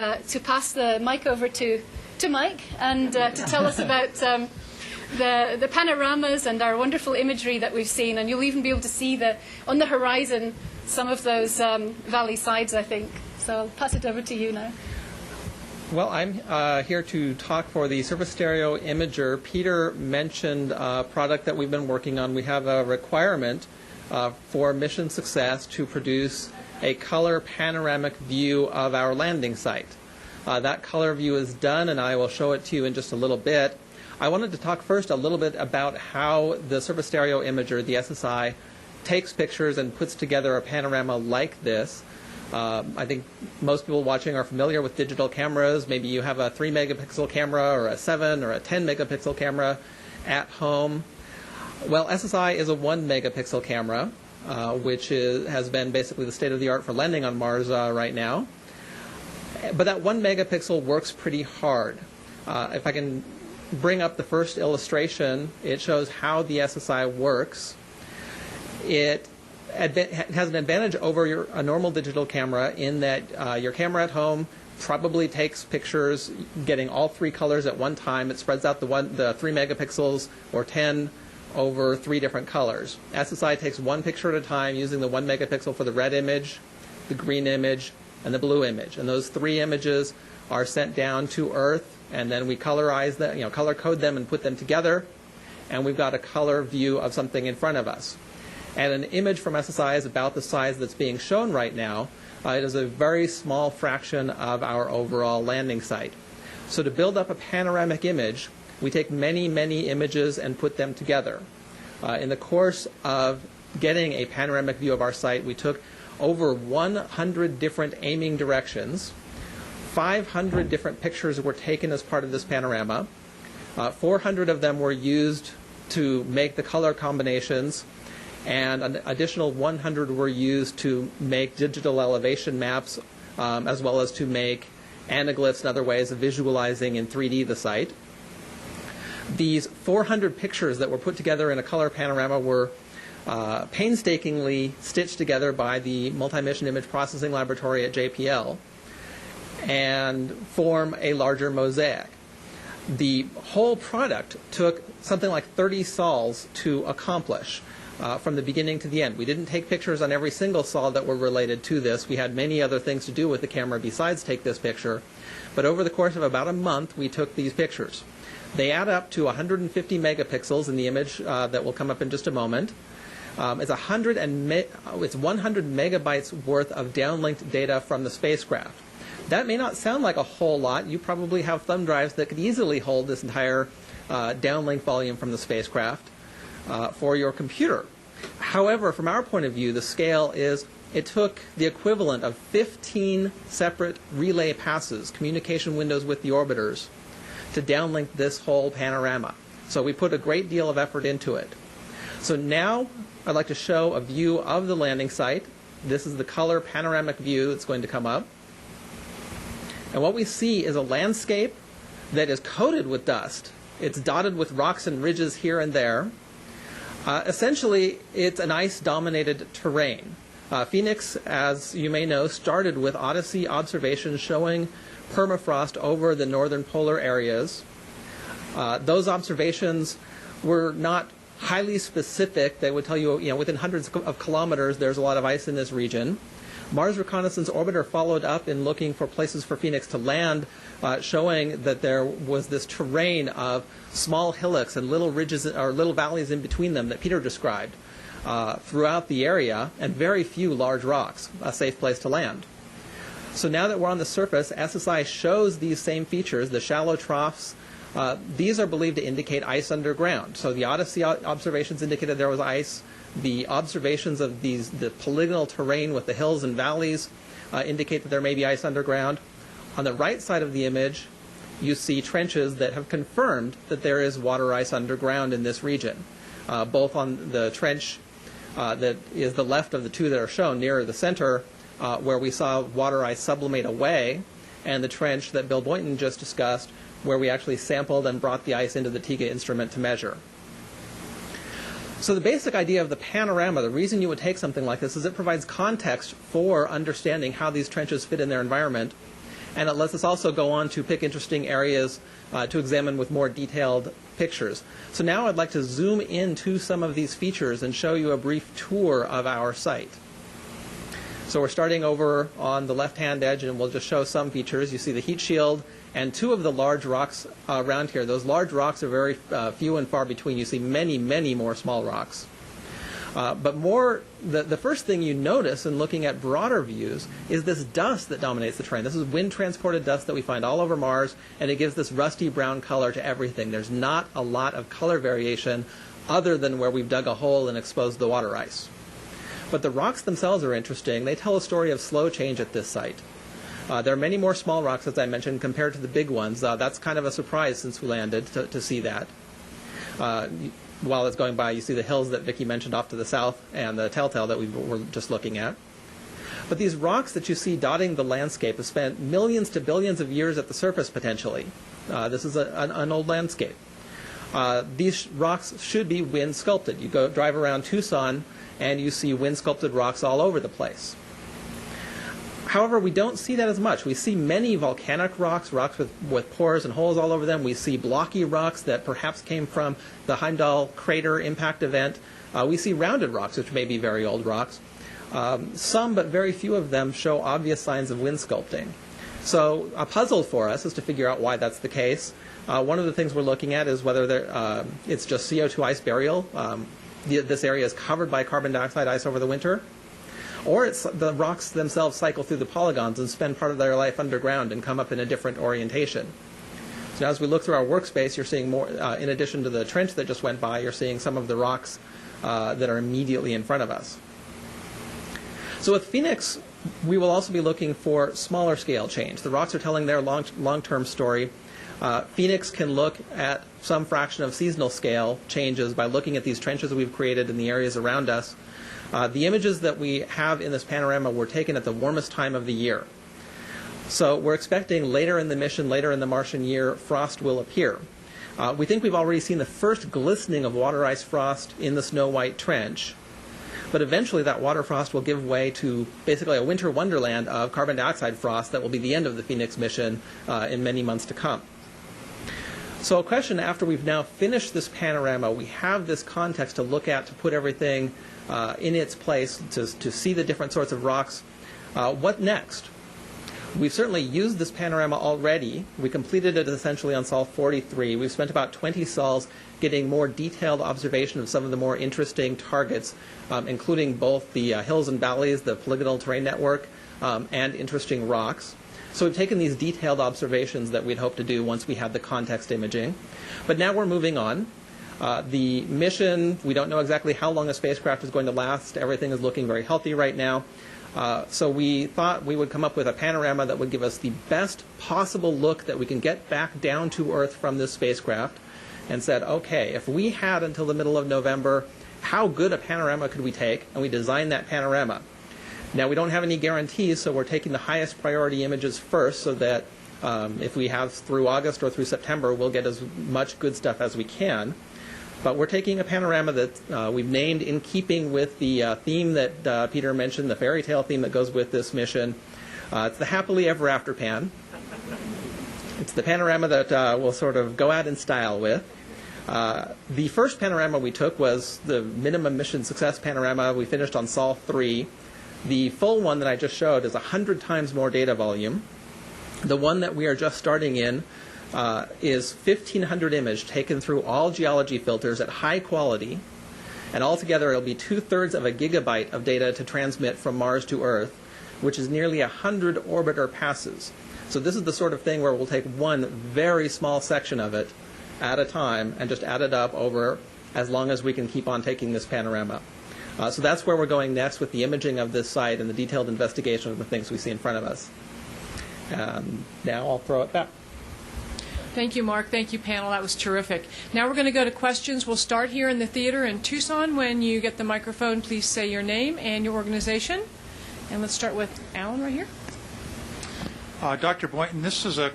to pass the mic over to Mike and to tell us about the panoramas and our wonderful imagery that we've seen. And you'll even be able to see on the horizon some of those valley sides, I think. So I'll pass it over to you now. Well, I'm here to talk for the Surface Stereo Imager. Peter mentioned a product that we've been working on. We have a requirement for mission success to produce a color panoramic view of our landing site. That color view is done, and I will show it to you in just a little bit. I wanted to talk first a little bit about how the Surface Stereo Imager, the SSI, takes pictures and puts together a panorama like this. I think most people watching are familiar with digital cameras. Maybe you have a 3 megapixel camera or a 7 or a 10 megapixel camera at home. Well, SSI is a 1 megapixel camera, which has been basically the state of the art for landing on Mars right now. But that 1 megapixel works pretty hard. If I can bring up the first illustration, it shows how the SSI works. It has an advantage over a normal digital camera in that your camera at home probably takes pictures getting all 3 colors at one time. It spreads out the 3 megapixels or 10 over 3 different colors. SSI takes 1 picture at a time using the 1 megapixel for the red image, the green image, and the blue image. And those 3 images are sent down to Earth, and then we colorize them, color code them and put them together, and we've got a color view of something in front of us. And an image from SSI is about the size that's being shown right now. It is a very small fraction of our overall landing site. So to build up a panoramic image, we take many, many images and put them together. In the course of getting a panoramic view of our site, we took over 100 different aiming directions. 500 different pictures were taken as part of this panorama. 400 of them were used to make the color combinations, and an additional 100 were used to make digital elevation maps, as well as to make anaglyphs and other ways of visualizing in 3D the site. These 400 pictures that were put together in a color panorama were painstakingly stitched together by the Multi-Mission Image Processing Laboratory at JPL and form a larger mosaic. The whole product took something like 30 sols to accomplish from the beginning to the end. We didn't take pictures on every single sol that were related to this. We had many other things to do with the camera besides take this picture. But over the course of about a month, we took these pictures. They add up to 150 megapixels in the image that will come up in just a moment. It's 100 megabytes worth of downlinked data from the spacecraft. That may not sound like a whole lot. You probably have thumb drives that could easily hold this entire downlink volume from the spacecraft for your computer. However, from our point of view, the scale is it took the equivalent of 15 separate relay passes, communication windows with the orbiters, to downlink this whole panorama. So we put a great deal of effort into it. So now I'd like to show a view of the landing site. This is the color panoramic view that's going to come up. And what we see is a landscape that is coated with dust. It's dotted with rocks and ridges here and there. Essentially, it's an ice-dominated terrain. Phoenix, as you may know, started with Odyssey observations showing permafrost over the northern polar areas. Those observations were not highly specific. They would tell you, within hundreds of kilometers, there's a lot of ice in this region. Mars Reconnaissance Orbiter followed up in looking for places for Phoenix to land, showing that there was this terrain of small hillocks and little ridges or little valleys in between them that Peter described throughout the area, and very few large rocks, a safe place to land. So now that we're on the surface, SSI shows these same features, the shallow troughs. These are believed to indicate ice underground. So the Odyssey observations indicated there was ice. The observations of the polygonal terrain with the hills and valleys indicate that there may be ice underground. On the right side of the image, you see trenches that have confirmed that there is water ice underground in this region, both on the trench that is the left of the two that are shown near the center, where we saw water ice sublimate away, and the trench that Bill Boynton just discussed, where we actually sampled and brought the ice into the TIGA instrument to measure. So the basic idea of the panorama, the reason you would take something like this, is it provides context for understanding how these trenches fit in their environment. And it lets us also go on to pick interesting areas to examine with more detailed pictures. So now I'd like to zoom into some of these features and show you a brief tour of our site. So we're starting over on the left-hand edge, and we'll just show some features. You see the heat shield and two of the large rocks around here. Those large rocks are very few and far between. You see many, many more small rocks. But the first thing you notice in looking at broader views is this dust that dominates the terrain. This is wind-transported dust that we find all over Mars, and it gives this rusty brown color to everything. There's not a lot of color variation other than where we've dug a hole and exposed the water ice. But the rocks themselves are interesting. They tell a story of slow change at this site. There are many more small rocks, as I mentioned, compared to the big ones. That's kind of a surprise since we landed to see that. While it's going by, you see the hills that Vicki mentioned off to the south and the telltale that we were just looking at. But these rocks that you see dotting the landscape have spent millions to billions of years at the surface, potentially. This is an old landscape. These rocks should be wind sculpted. You go drive around Tucson and you see wind sculpted rocks all over the place. However, we don't see that as much. We see many volcanic rocks, rocks with pores and holes all over them. We see blocky rocks that perhaps came from the Heimdall crater impact event. We see rounded rocks, which may be very old rocks. Some, but very few of them, show obvious signs of wind sculpting. So a puzzle for us is to figure out why that's the case. One of the things we're looking at is whether it's just CO2 ice burial. This area is covered by carbon dioxide ice over the winter. Or it's the rocks themselves cycle through the polygons and spend part of their life underground and come up in a different orientation. So as we look through our workspace, you're seeing more, in addition to the trench that just went by, you're seeing some of the rocks that are immediately in front of us. So with Phoenix, we will also be looking for smaller scale change. The rocks are telling their long-term story. Phoenix can look at some fraction of seasonal scale changes by looking at these trenches that we've created in the areas around us. The images that we have in this panorama were taken at the warmest time of the year. So we're expecting later in the mission, later in the Martian year, frost will appear. We think we've already seen the first glistening of water ice frost in the snow-white trench. But eventually that water frost will give way to basically a winter wonderland of carbon dioxide frost that will be the end of the Phoenix mission in many months to come. So a question after we've now finished this panorama, we have this context to look at, to put everything in its place, to see the different sorts of rocks. What next? We've certainly used this panorama already. We completed it essentially on Sol 43. We've spent about 20 sols getting more detailed observation of some of the more interesting targets, including both the hills and valleys, the polygonal terrain network, and interesting rocks. So we've taken these detailed observations that we'd hope to do once we have the context imaging. But now we're moving on. The mission, we don't know exactly how long a spacecraft is going to last. Everything is looking very healthy right now. So we thought we would come up with a panorama that would give us the best possible look that we can get back down to Earth from this spacecraft, and said, okay, if we had until the middle of November, how good a panorama could we take? And we designed that panorama. Now, we don't have any guarantees, so we're taking the highest priority images first so that if we have through August or through September, we'll get as much good stuff as we can. But we're taking a panorama that we've named in keeping with the theme that Peter mentioned, the fairy tale theme that goes with this mission. It's the happily ever after pan. It's the panorama that we'll sort of go out in style with. The first panorama we took was the minimum mission success panorama. We finished on Sol 3. The full one that I just showed is 100 times more data volume. The one that we are just starting in is 1,500 image taken through all geology filters at high quality. And altogether, it'll be 2/3 of a gigabyte of data to transmit from Mars to Earth, which is nearly 100 orbiter passes. So this is the sort of thing where we'll take one very small section of it at a time and just add it up over as long as we can keep on taking this panorama. So that's where we're going next with the imaging of this site and the detailed investigation of the things we see in front of us. Now I'll throw it back. Thank you, Mark. Thank you, panel. That was terrific. Now we're going to go to questions. We'll start here in the theater in Tucson. When you get the microphone, please say your name and your organization. And let's start with Alan right here. Dr. Boynton, this is a